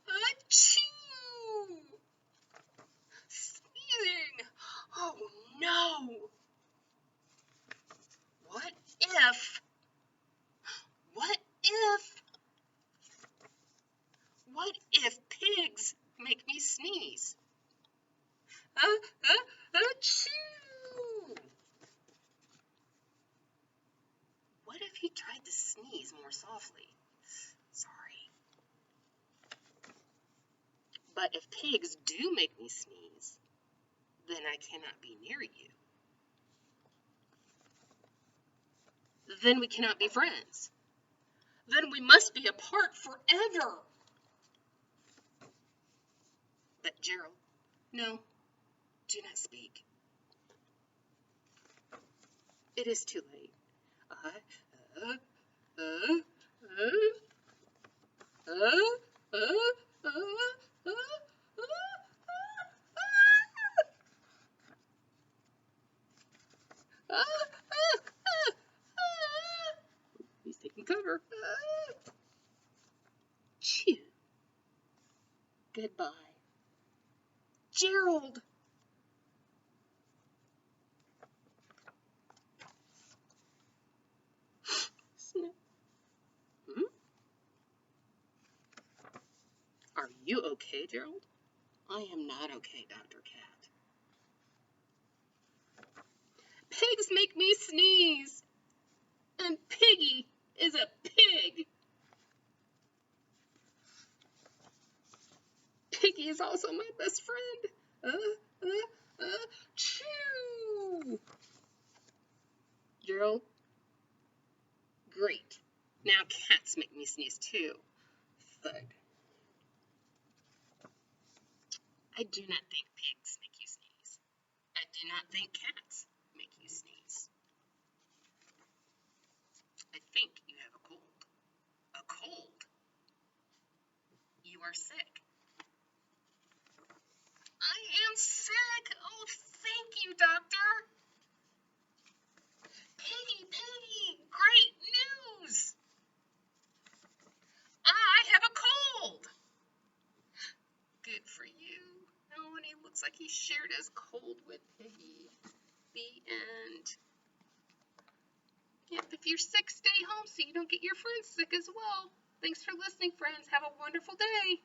Achoo! Sneezing. Oh no. What if? What if? What if pigs make me sneeze? Achoo! What if he tried to sneeze more softly? Sorry. But if pigs do make me sneeze, then I cannot be near you. Then we cannot be friends. Then we must be apart forever. But Gerald, no, do not speak. It is too late. He's taking cover. Chew. Goodbye. Gerald! Hmm? Are you okay, Gerald? I am not okay, Dr. Cat. Pigs make me sneeze! And Piggy is a pig! Piggy is also my best friend! Chew! Gerald? Great. Now cats make me sneeze too. Thud. I do not think pigs make you sneeze. I do not think cats make you sneeze. I think you have a cold. A cold? You are sick. I am sick! Oh, thank you, doctor! Piggy, great news! I have a cold! Good for you. Oh, and he looks like he shared his cold with Piggy. The end. Yep, if you're sick, stay home so you don't get your friends sick as well. Thanks for listening, friends. Have a wonderful day.